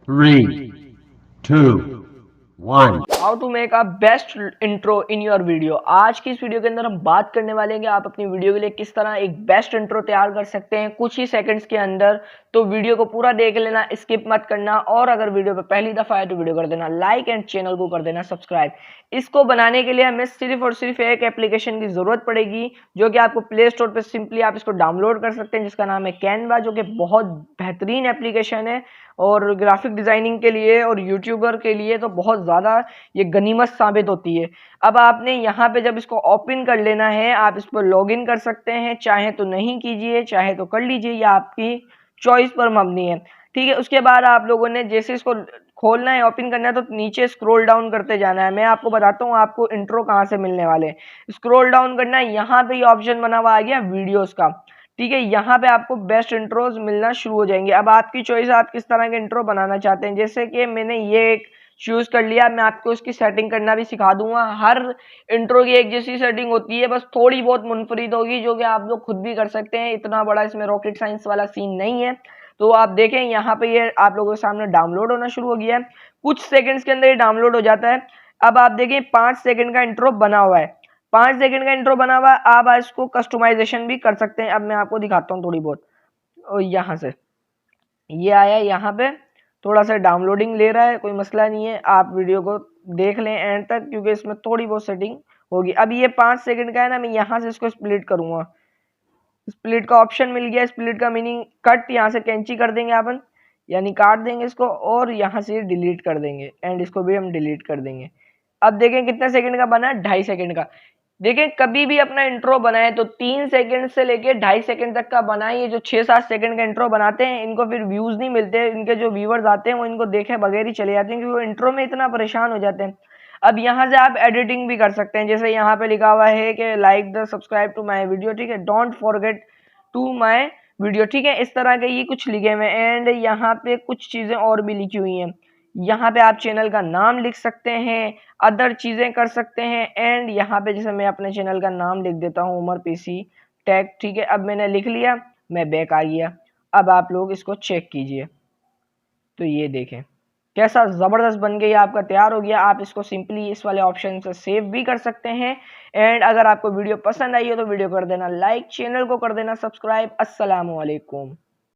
Three, two, one. How to make a best intro in your video. आज की इस video के अंदर हम बात करने वाले हैं कि आप अपनी वीडियो के लिए किस तरह एक बेस्ट इंट्रो तैयार कर सकते हैं कुछ ही सेकंड्स के अंदर। तो वीडियो को पूरा देख लेना, स्किप मत करना, और अगर वीडियो पे पहली दफा है तो वीडियो कर देना लाइक एंड चैनल को कर देना सब्सक्राइब। इसको बनाने के लिए हमें सिर्फ और सिर्फ एक एप्लीकेशन की जरूरत पड़ेगी, जो कि आपको प्ले स्टोर पर सिंपली आप इसको डाउनलोड कर सकते हैं, जिसका नाम है कैनवा, जो कि बहुत बेहतरीन एप्लीकेशन है और ग्राफिक डिजाइनिंग के लिए और यूट्यूबर के लिए तो बहुत ज़्यादा ये गनीमत साबित होती है। अब आपने यहाँ पे जब इसको ओपन कर लेना है, आप इस पर लॉगिन कर सकते हैं, चाहे तो नहीं कीजिए, चाहे तो कर लीजिए, या आपकी चॉइस पर मबनी है। ठीक है, उसके बाद आप लोगों ने जैसे इसको खोलना है, ओपन करना है, तो नीचे स्क्रॉल डाउन करते जाना है। मैं आपको बताता हूँ आपको इंट्रो कहाँ से मिलने वाले हैं। स्क्रॉल डाउन करना है, यहाँ पे ये ऑप्शन बना हुआ आ गया वीडियोस का। ठीक है, यहाँ पे आपको बेस्ट इंट्रोज मिलना शुरू हो जाएंगे। अब आपकी चॉइस, आप किस तरह के इंट्रो बनाना चाहते हैं। जैसे कि मैंने ये एक चूज कर लिया, मैं आपको इसकी सेटिंग करना भी सिखा दूंगा। हर इंट्रो की एक जैसी सेटिंग होती है, बस थोड़ी बहुत मुनफरिद होगी, जो कि आप लोग खुद भी कर सकते हैं। इतना बड़ा इसमें रॉकेट साइंस वाला सीन नहीं है। तो आप देखें यहाँ पे ये आप लोगों के सामने डाउनलोड होना शुरू हो गया है, कुछ सेकंड्स के अंदर ये डाउनलोड हो जाता है। अब आप देखें 5 सेकंड का इंट्रो बना हुआ है, 5 सेकंड का इंट्रो बना हुआ है। आप इसको कस्टमाइजेशन भी कर सकते हैं। अब मैं आपको दिखाता हूँ थोड़ी बहुत। और यहाँ से ये आया, यहाँ पे थोड़ा सा डाउनलोडिंग ले रहा है, कोई मसला नहीं है। आप वीडियो को देख लें एंड तक, क्योंकि इसमें थोड़ी बहुत सेटिंग होगी। अब ये 5 सेकंड का है ना, मैं यहाँ से इसको स्प्लिट करूंगा। स्प्लिट का ऑप्शन मिल गया। स्प्लिट का मीनिंग कट, यहाँ से कैंची कर देंगे अपन, यानी काट देंगे इसको, और यहाँ से डिलीट कर देंगे, एंड इसको भी हम डिलीट कर देंगे। अब देखें कितने सेकंड का बना है, 2.5 सेकंड का। देखें कभी भी अपना इंट्रो बनाए तो 3 सेकंड से लेके 2.5 सेकंड तक का बनाए। ये जो 6-7 सेकंड का इंट्रो बनाते हैं, इनको फिर व्यूज नहीं मिलते। इनके जो व्यूवर्स आते हैं वो इनको देखे बगैर ही चले जाते हैं, क्योंकि वो इंट्रो में इतना परेशान हो जाते हैं। अब यहाँ से आप एडिटिंग भी कर सकते हैं। जैसे यहाँ पे लिखा हुआ है कि like the subscribe to my video, ठीक है, don't forget to my video, ठीक है, इस तरह के ये कुछ लिखे हुए हैं। एंड यहाँ पे कुछ चीजें और भी लिखी हुई हैं। यहाँ पे आप चैनल का नाम लिख सकते हैं, अदर चीजें कर सकते हैं। एंड यहाँ पे जैसे मैं अपने चैनल का नाम लिख देता हूँ, उमर पीसी टैग, ठीक है। अब मैंने लिख लिया, मैं बैक आ गया। अब आप लोग इसको चेक कीजिए, तो ये देखें कैसा जबरदस्त बन गया, आपका तैयार हो गया। आप इसको सिंपली इस वाले ऑप्शन से सेव भी कर सकते हैं। एंड अगर आपको वीडियो पसंद आई हो तो वीडियो कर देना लाइक, चैनल को कर देना सब्सक्राइब। अस्सलाम वालेकुम।